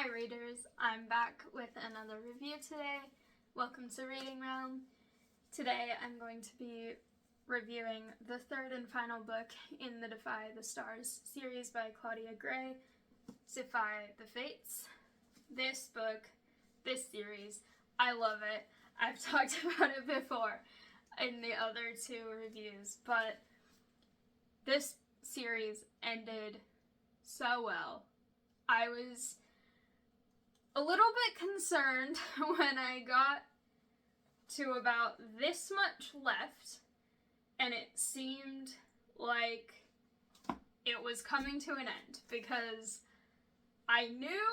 Hi readers, I'm back with another review today. Welcome to Reading Realm. Today I'm going to be reviewing the third and final book in the Defy the Stars series by Claudia Gray, Defy the Fates. This book, this series, I love it. I've talked about it before in the other two reviews, but this series ended so well. I was a little bit concerned when I got to about this much left and it seemed like it was coming to an end, because I knew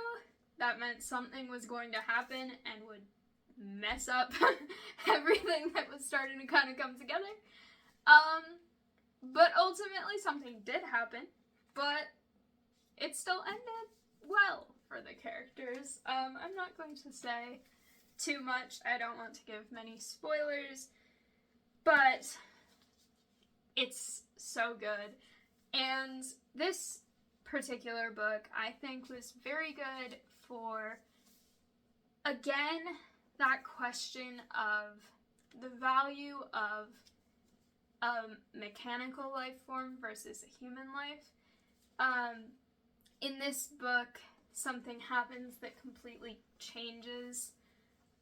that meant something was going to happen and would mess up everything that was starting to kind of come together. But ultimately something did happen, but it still ended well for the characters. I'm not going to say too much. I don't want to give many spoilers, but it's so good. And this particular book, I think, was very good for, again, that question of the value of a mechanical life form versus a human life. In this book, something happens that completely changes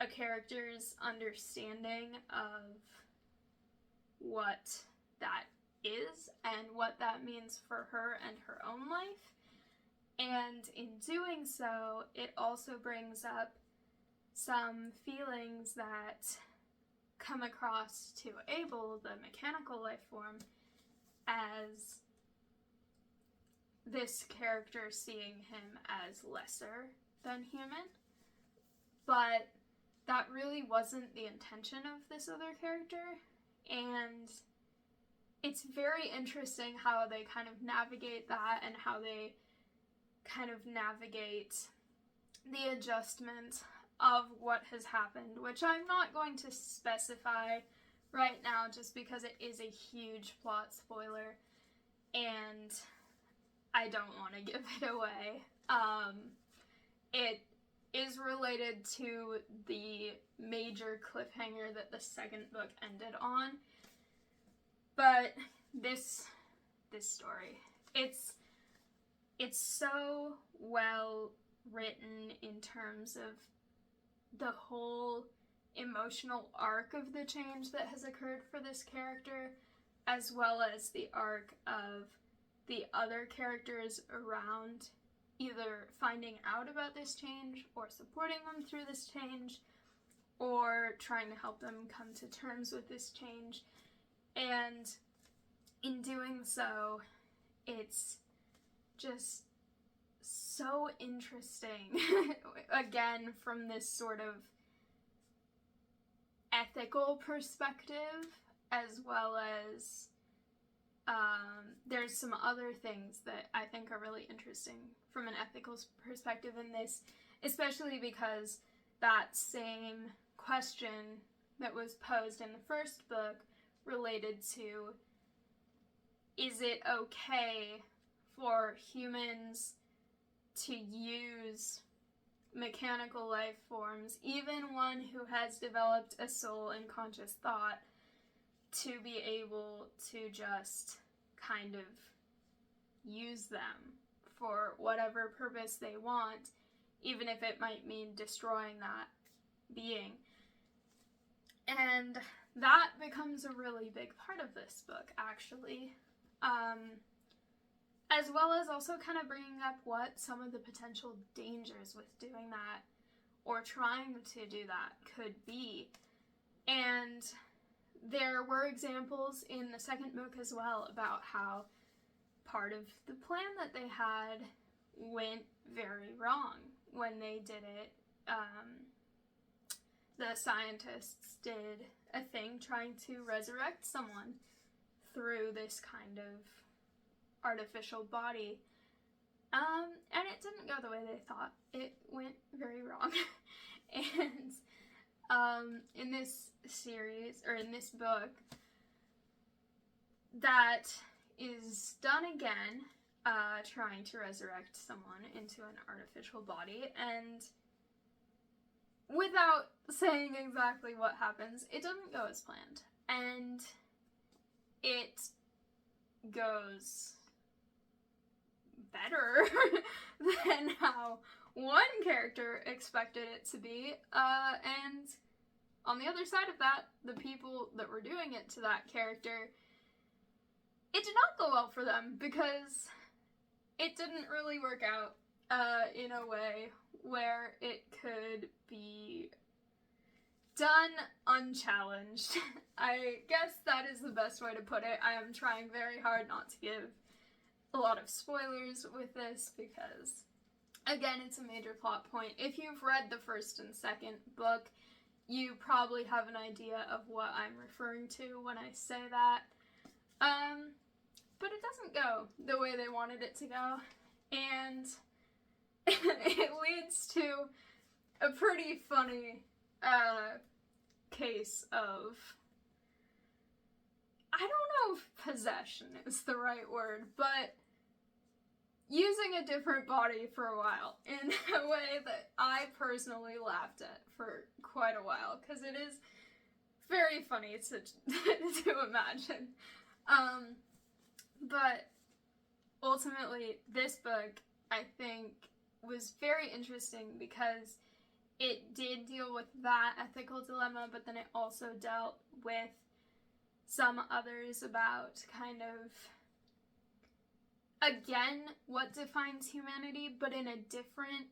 a character's understanding of what that is and what that means for her and her own life. And in doing so, it also brings up some feelings that come across to Abel, the mechanical life form, as this character seeing him as lesser than human. But that really wasn't the intention of this other character, and it's very interesting how they kind of navigate that and how they kind of navigate the adjustment of what has happened, which I'm not going to specify right now just because it is a huge plot spoiler and I don't want to give it away. It is related to the major cliffhanger that the second book ended on, but this story, it's so well written in terms of the whole emotional arc of the change that has occurred for this character, as well as the arc of the other characters around, either finding out about this change or supporting them through this change or trying to help them come to terms with this change. And in doing so, it's just so interesting, again, from this sort of ethical perspective, as well as there's some other things that I think are really interesting from an ethical perspective in this, especially because that same question that was posed in the first book related to, is it okay for humans to use mechanical life forms, even one who has developed a soul and conscious thought, to be able to just kind of use them for whatever purpose they want, even if it might mean destroying that being. And that becomes a really big part of this book, actually. As well as also kind of bringing up what some of the potential dangers with doing that, or trying to do that, could be. And there were examples in the second book as well about how part of the plan that they had went very wrong when they did it. The scientists did a thing trying to resurrect someone through this kind of artificial body, and it didn't go the way they thought. It went very wrong. And in this series, or in this book, that is done again, trying to resurrect someone into an artificial body, and without saying exactly what happens, it doesn't go as planned. And it goes better than how one character expected it to be, and on the other side of that, the people that were doing it to that character, it did not go well for them, because it didn't really work out in a way where it could be done unchallenged. I guess that is the best way to put it. I am trying very hard not to give a lot of spoilers with this, because again, it's a major plot point. If you've read the first and second book, you probably have an idea of what I'm referring to when I say that. But it doesn't go the way they wanted it to go, and it leads to a pretty funny case of, I don't know if possession is the right word, but using a different body for a while in a way that I personally laughed at for quite a while, because it is very funny to imagine. But ultimately, this book, I think, was very interesting because it did deal with that ethical dilemma, but then it also dealt with some others about kind of, again, what defines humanity, but in a different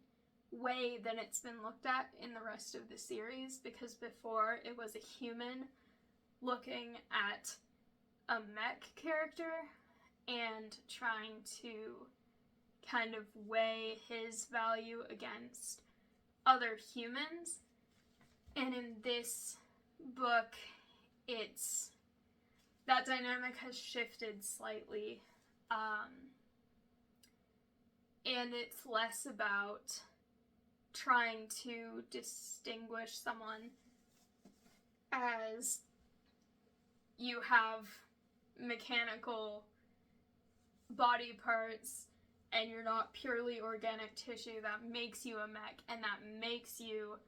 way than it's been looked at in the rest of the series, because before it was a human looking at a mech character and trying to kind of weigh his value against other humans. And in this book, it's, that dynamic has shifted slightly, and it's less about trying to distinguish someone as you have mechanical body parts and you're not purely organic tissue that makes you a mech and that makes you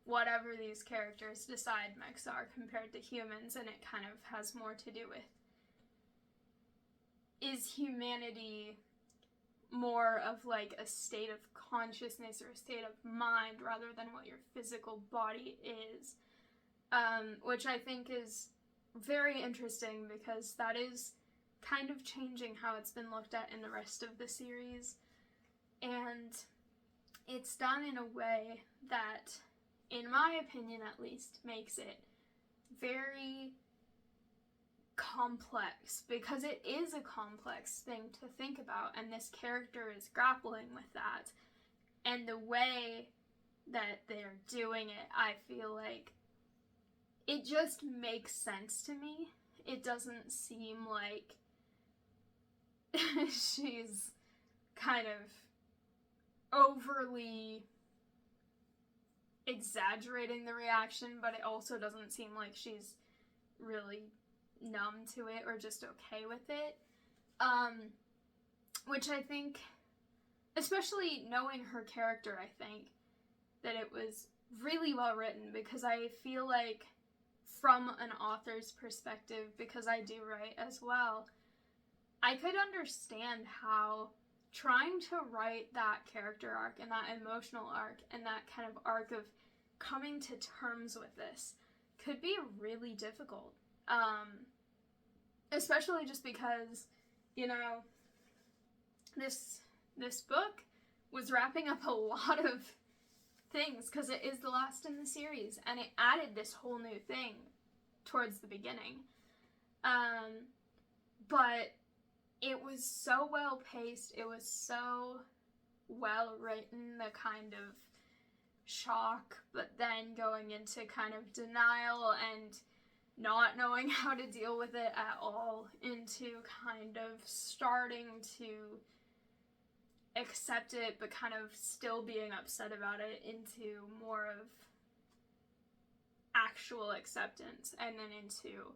whatever these characters decide mechs are compared to humans, and it kind of has more to do with, is humanity more of like a state of consciousness or a state of mind rather than what your physical body is, which I think is very interesting because that is kind of changing how it's been looked at in the rest of the series, and it's done in a way that, in my opinion at least, makes it very complex, because it is a complex thing to think about, and this character is grappling with that, and the way that they're doing it, I feel like it just makes sense to me. It doesn't seem like she's kind of overly exaggerating the reaction, but it also doesn't seem like she's really numb to it or just okay with it. Which I think, especially knowing her character, I think that it was really well written, because I feel like from an author's perspective, because I do write as well, I could understand how trying to write that character arc and that emotional arc and that kind of arc of coming to terms with this could be really difficult. Especially just because, you know, this book was wrapping up a lot of things, because it is the last in the series, and it added this whole new thing towards the beginning. But it was so well paced, it was so well written, the kind of shock, but then going into kind of denial and not knowing how to deal with it at all, into kind of starting to accept it but kind of still being upset about it, into more of actual acceptance, and then into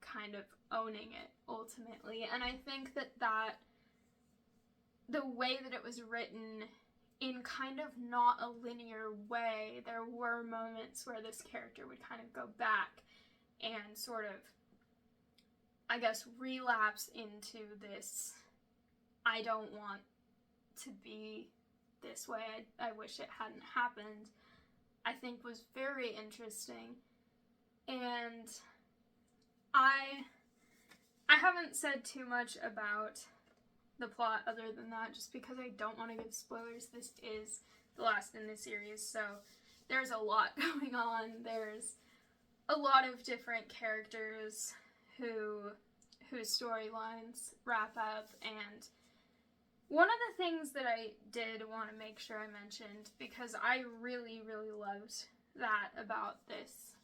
kind of owning it ultimately. And I think that the way that it was written in kind of not a linear way. There were moments where this character would kind of go back and sort of, I guess, relapse into this, I don't want to be this way, I wish it hadn't happened, I think was very interesting. And I haven't said too much about the plot other than that, just because I don't want to give spoilers. This is the last in the series, so there's a lot going on. There's a lot of different characters whose storylines wrap up, and one of the things that I did want to make sure I mentioned, because I really, really loved that about this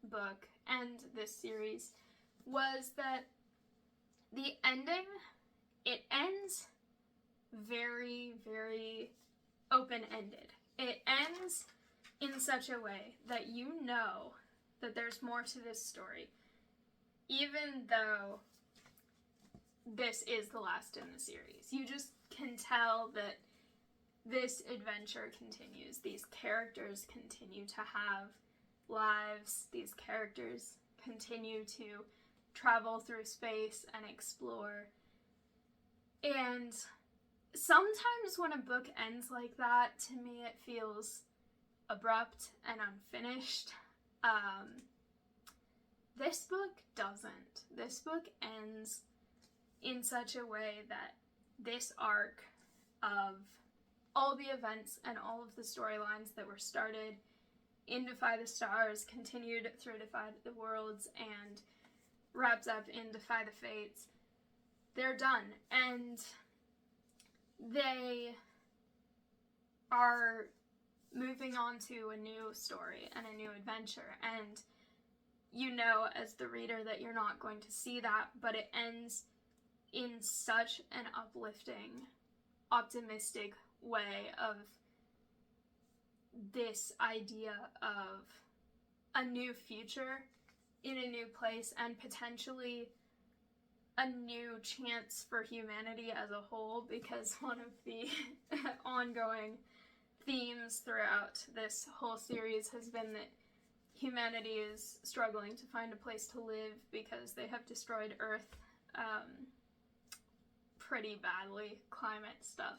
book and this series, was that the ending, it ends very, very open-ended. It ends in such a way that you know that there's more to this story, even though this is the last in the series. You just can tell that this adventure continues. These characters continue to have lives. These characters continue to travel through space and explore. And sometimes when a book ends like that, to me it feels abrupt and unfinished. This book doesn't. This book ends in such a way that this arc of all the events and all of the storylines that were started in Defy the Stars, continued through Defy the Worlds, and wraps up in Defy the Fates, they're done. And they are moving on to a new story and a new adventure. And you know as the reader that you're not going to see that, but it ends in such an uplifting, optimistic way of this idea of a new future in a new place, and potentially a new chance for humanity as a whole, because one of the ongoing themes throughout this whole series has been that humanity is struggling to find a place to live because they have destroyed Earth pretty badly, climate stuff.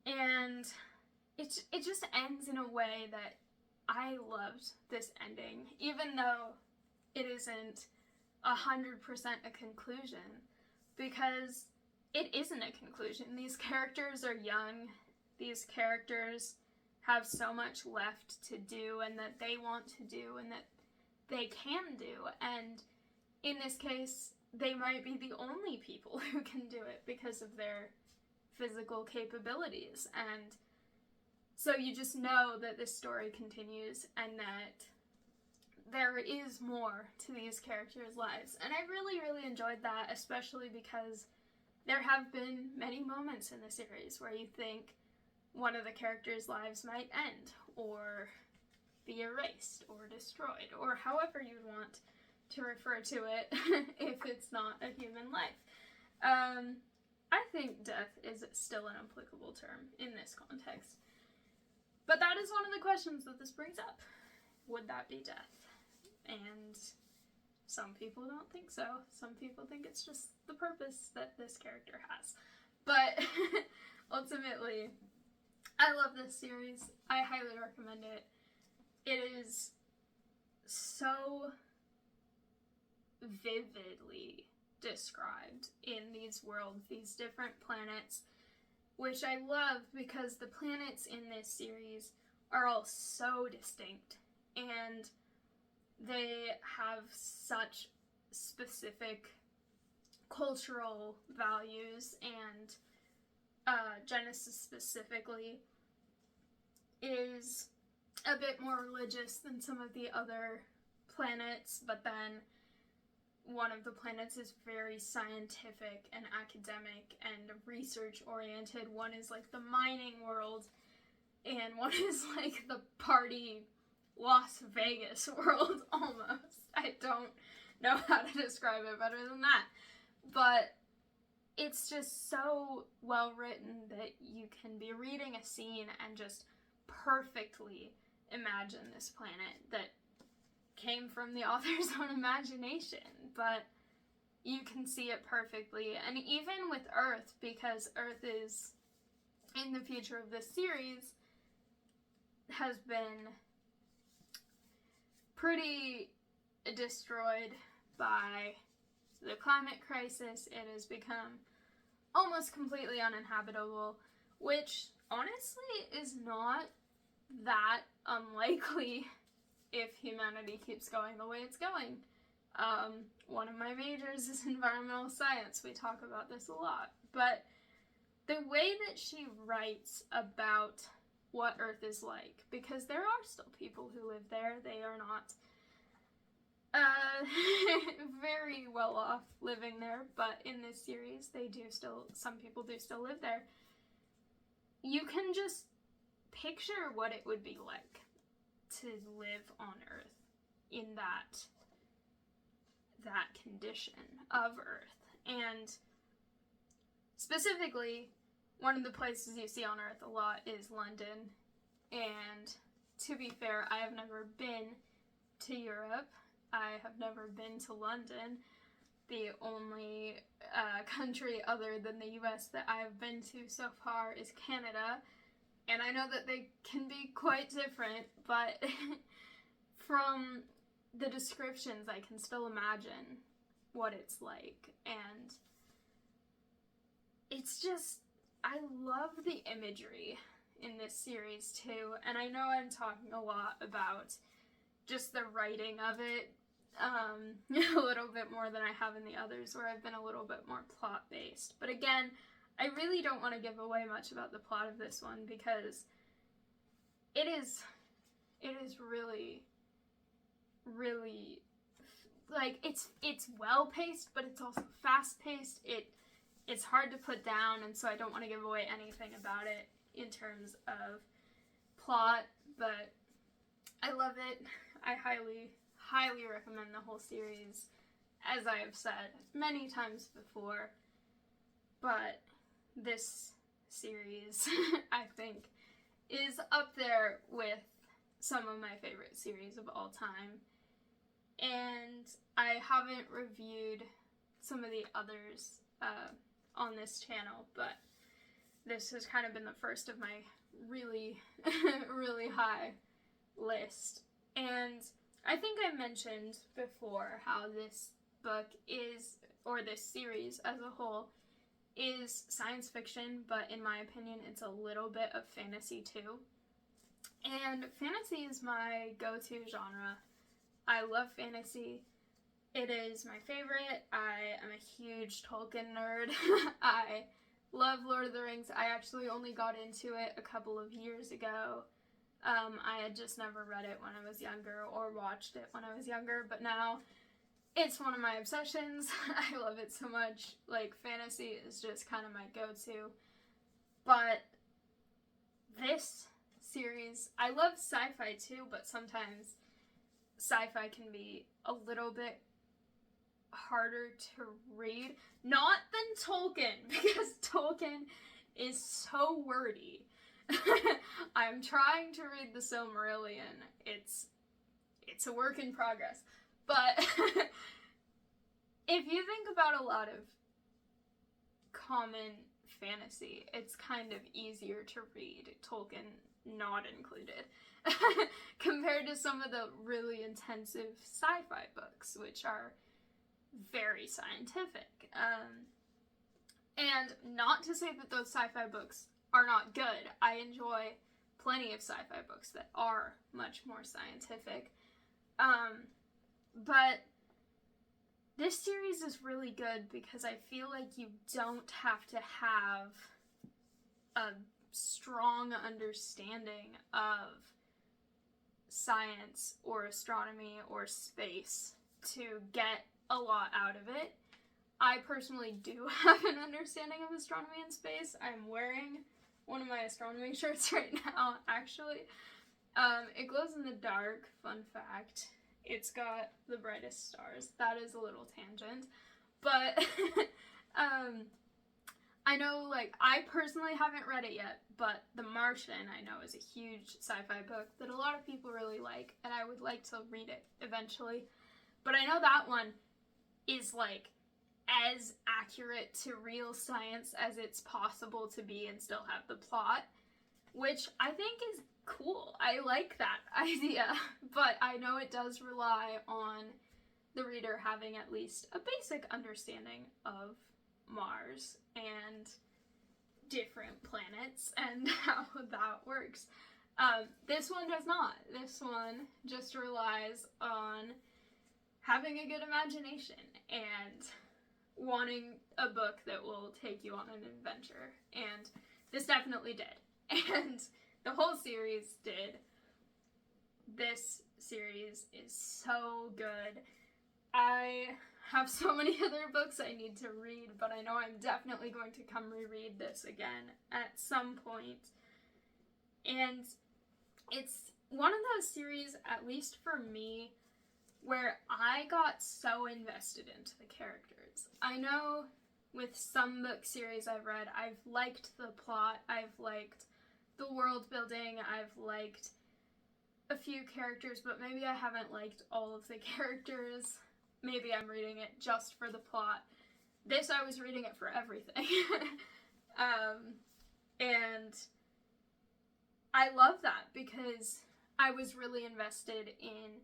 And it just ends in a way that I loved this ending, even though it isn't 100% a conclusion, because it isn't a conclusion. These characters are young. These characters have so much left to do and that they want to do and that they can do. And in this case, they might be the only people who can do it because of their physical capabilities. And so you just know that this story continues and that there is more to these characters' lives. And I really, really enjoyed that, especially because there have been many moments in the series where you think one of the characters' lives might end, or be erased, or destroyed, or however you'd want to refer to it if it's not a human life. I think death is still an applicable term in this context. But that is one of the questions that this brings up. Would that be death? And some people don't think so. Some people think it's just the purpose that this character has. But ultimately, I love this series. I highly recommend it. It is so vividly described in these worlds, these different planets, which I love because the planets in this series are all so distinct and they have such specific cultural values, and Genesis specifically is a bit more religious than some of the other planets, but then one of the planets is very scientific and academic and research oriented. One is like the mining world, and one is like the party Las Vegas world almost. I don't know how to describe it better than that. But it's just so well written that you can be reading a scene and just perfectly imagine this planet that came from the author's own imagination, but you can see it perfectly. And even with Earth, because Earth is, in the future of this series, has been pretty destroyed by the climate crisis. It has become almost completely uninhabitable, which honestly is not that unlikely if humanity keeps going the way it's going. One of my majors is environmental science. We talk about this a lot. But the way that she writes about what Earth is like, because there are still people who live there. They are not very well off living there, but in this series, some people do still live there. You can just picture what it would be like to live on Earth in that condition of Earth. And specifically, one of the places you see on Earth a lot is London. And to be fair, I have never been to Europe. I have never been to London. The only country other than the US that I have been to so far is Canada. And I know that they can be quite different, but from the descriptions, I can still imagine what it's like. And it's just, I love the imagery in this series too. And I know I'm talking a lot about just the writing of it, a little bit more than I have in the others, where I've been a little bit more plot-based. But again, I really don't want to give away much about the plot of this one, because it is really, really, like, it's well-paced, but it's also fast-paced. It's hard to put down, and so I don't want to give away anything about it in terms of plot, but I love it. I highly recommend the whole series, as I have said many times before, but this series, I think, is up there with some of my favorite series of all time. And I haven't reviewed some of the others on this channel, but this has kind of been the first of my really, really high list. And I think I mentioned before how this book is, or this series as a whole, is science fiction, but in my opinion, it's a little bit of fantasy too. And fantasy is my go-to genre. I love fantasy. It is my favorite. I am a huge Tolkien nerd. I love Lord of the Rings. I actually only got into it a couple of years ago. I had just never read it when I was younger or watched it when I was younger, but now it's one of my obsessions. I love it so much. Like, fantasy is just kind of my go-to. But this series, I love sci-fi too, but sometimes sci-fi can be a little bit harder to read. Not than Tolkien, because Tolkien is so wordy. I'm trying to read the Silmarillion. It's a work in progress. But if you think about a lot of common fantasy, it's kind of easier to read, Tolkien not included, compared to some of the really intensive sci-fi books, which are very scientific. And not to say that those sci-fi books are not good. I enjoy plenty of sci-fi books that are much more scientific. But this series is really good because I feel like you don't have to have a strong understanding of science or astronomy or space to get a lot out of it. I personally do have an understanding of astronomy and space. I'm wearing one of my astronomy shirts right now, actually. It glows in the dark, fun fact. It's got the brightest stars. That is a little tangent. But, I know, like, I personally haven't read it yet, but The Martian, I know, is a huge sci-fi book that a lot of people really like, and I would like to read it eventually. But I know that one is, like, as accurate to real science as it's possible to be and still have the plot, which I think is cool. I like that idea, but I know it does rely on the reader having at least a basic understanding of Mars and different planets and how that works. This one does not. This one just relies on having a good imagination and wanting a book that will take you on an adventure. And this definitely did. And the whole series did. This series is so good. I have so many other books I need to read, but I know I'm definitely going to come reread this again at some point. And it's one of those series, at least for me, where I got so invested into the characters. I know with some book series I've read, I've liked the plot, I've liked the world building, I've liked a few characters, but maybe I haven't liked all of the characters. Maybe I'm reading it just for the plot. This, I was reading it for everything. And I love that because I was really invested in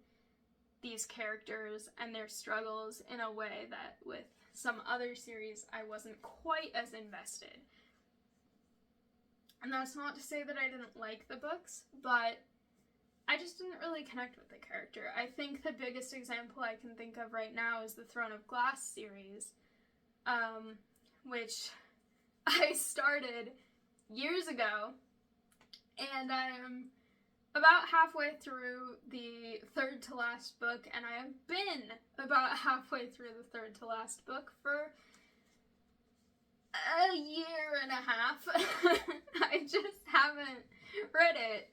these characters and their struggles in a way that with some other series I wasn't quite as invested. And that's not to say that I didn't like the books, but I just didn't really connect with the character. I think the biggest example I can think of right now is the Throne of Glass series, which I started years ago, and I am about halfway through the third to last book, and I have been about halfway through the third to last book for a year and a half. I just haven't read it.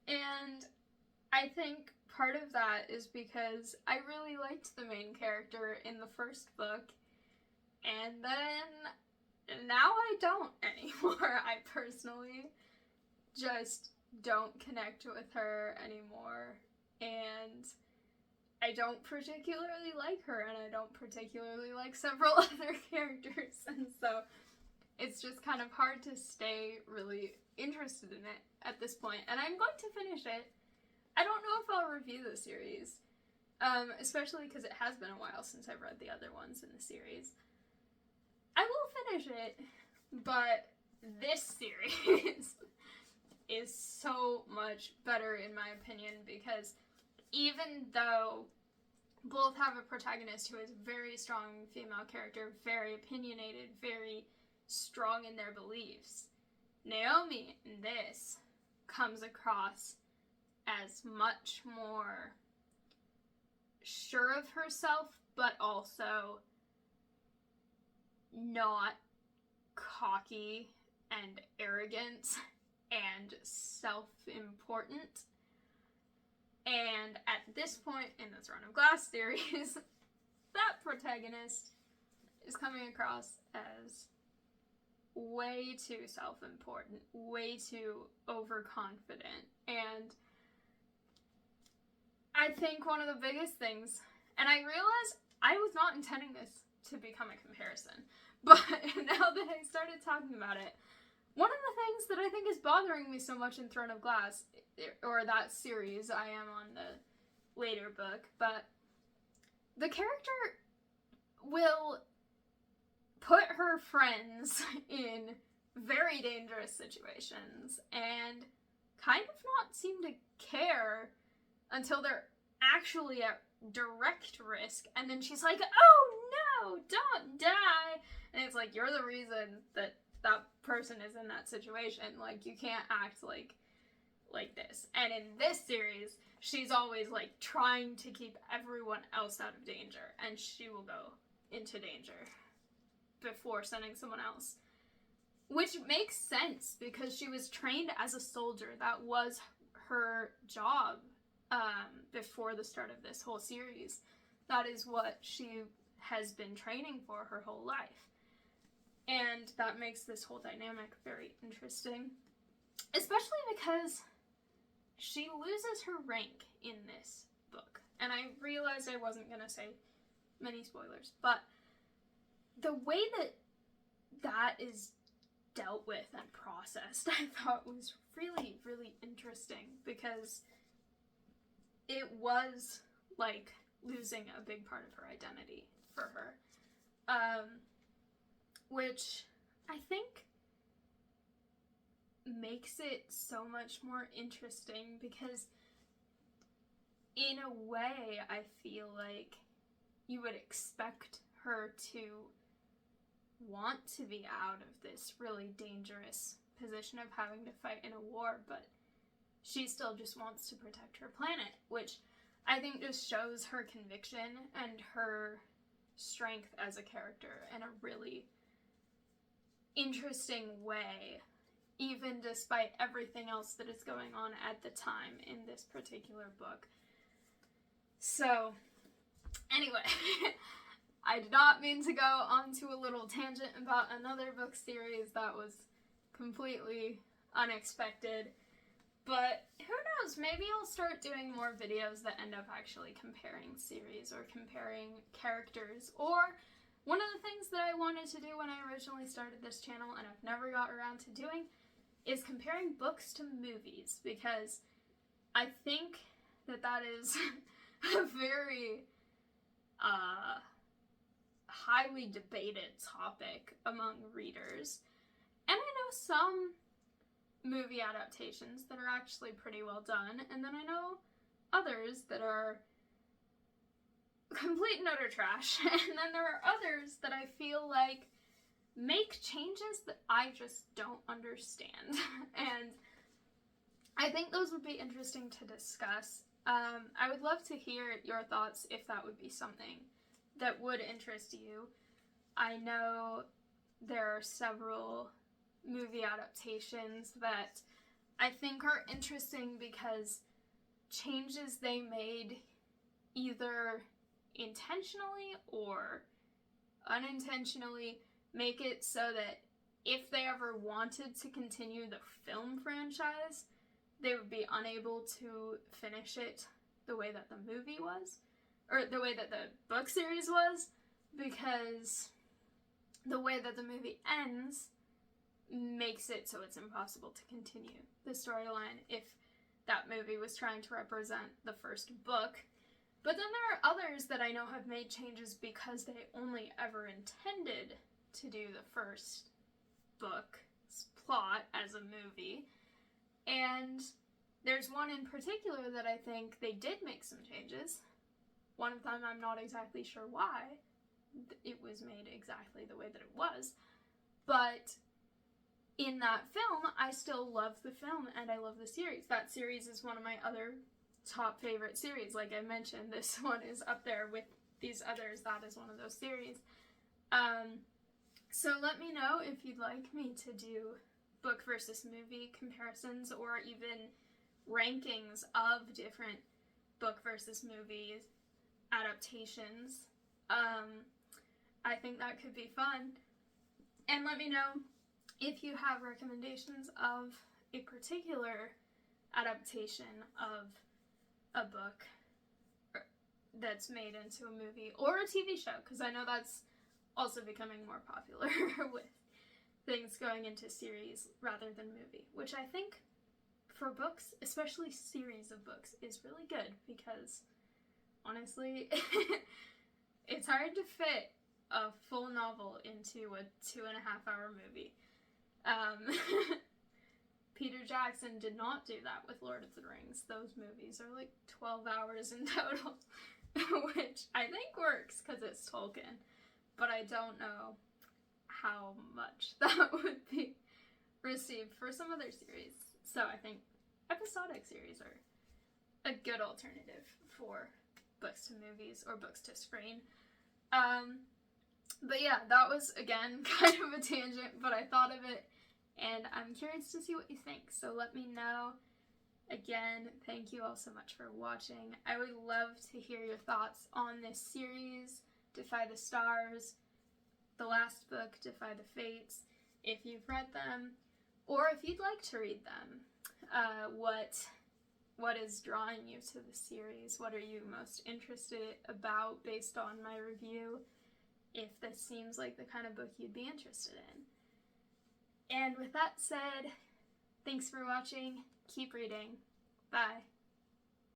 And I think part of that is because I really liked the main character in the first book, and then now I don't anymore. I personally just don't connect with her anymore, and I don't particularly like her, and I don't particularly like several other characters, and so it's just kind of hard to stay really interested in it at this point, and I'm going to finish it. I don't know if I'll review the series, especially because it has been a while since I've read the other ones in the series. I will finish it, but this series is so much better in my opinion, because even though both have a protagonist who is a very strong female character, very opinionated, very strong in their beliefs, Naomi in this comes across as much more sure of herself, but also not cocky and arrogant and self-important. And at this point in the Throne of Glass series, that protagonist is coming across as way too self-important, way too overconfident. And I think one of the biggest things, and I realized I was not intending this to become a comparison, but now that I started talking about it, one of the things that I think is bothering me so much in Throne of Glass, or that series, I am on the later book, but the character will put her friends in very dangerous situations and kind of not seem to care until they're actually at direct risk, and then she's like, oh no, don't die, and it's like, you're the reason that that person is in that situation, like, you can't act like this. And in this series, she's always like trying to keep everyone else out of danger, and she will go into danger before sending someone else, which makes sense because she was trained as a soldier. That was her job before the start of this whole series. That is what she has been training for her whole life. And that makes this whole dynamic very interesting. Especially because she loses her rank in this book. And I realized I wasn't going to say many spoilers, but the way that that is dealt with and processed, I thought was really, really interesting, because it was like losing a big part of her identity for her. Which I think makes it so much more interesting, because in a way I feel like you would expect her to want to be out of this really dangerous position of having to fight in a war, but she still just wants to protect her planet, which I think just shows her conviction and her strength as a character in a really interesting way, even despite everything else that is going on at the time in this particular book. So, anyway, I did not mean to go onto a little tangent about another book series that was completely unexpected, but who knows, maybe I'll start doing more videos that end up actually comparing series or comparing characters, or one of the things that I wanted to do when I originally started this channel, and I've never got around to doing, is comparing books to movies, because I think that that is a very highly debated topic among readers. And I know some movie adaptations that are actually pretty well done, and then I know others that are complete and utter trash, and then there are others that I feel like make changes that I just don't understand. And I think those would be interesting to discuss. I would love to hear your thoughts if that would be something that would interest you. I know there are several movie adaptations that I think are interesting because changes they made, either intentionally or unintentionally, make it so that if they ever wanted to continue the film franchise, they would be unable to finish it the way that the movie was, or the way that the book series was, because the way that the movie ends makes it so it's impossible to continue the storyline if that movie was trying to represent the first book. But then there are others that I know have made changes because they only ever intended to do the first book's plot as a movie. And there's one in particular that I think they did make some changes. One of them, I'm not exactly sure why it was made exactly the way that it was. But in that film, I still love the film and I love the series. That series is one of my other top favorite series. Like I mentioned, this one is up there with these others. That is one of those series. So let me know if you'd like me to do book versus movie comparisons, or even rankings of different book versus movie adaptations. I think that could be fun. And let me know if you have recommendations of a particular adaptation of a book that's made into a movie or a TV show, because I know that's also becoming more popular with things going into series rather than movie, which I think for books, especially series of books, is really good, because honestly it's hard to fit a full novel into a 2.5-hour movie. Peter Jackson did not do that with Lord of the Rings. Those movies are like 12 hours in total, which I think works because it's Tolkien, but I don't know how much that would be received for some other series. So I think episodic series are a good alternative for books to movies or books to screen. But yeah, that was, again, kind of a tangent, but I thought of it, and I'm curious to see what you think, so let me know. Again, thank you all so much for watching. I would love to hear your thoughts on this series, Defy the Stars, the last book, Defy the Fates, if you've read them, or if you'd like to read them. What is drawing you to the series? What are you most interested about based on my review? If this seems like the kind of book you'd be interested in. And with that said, thanks for watching. Keep reading. Bye.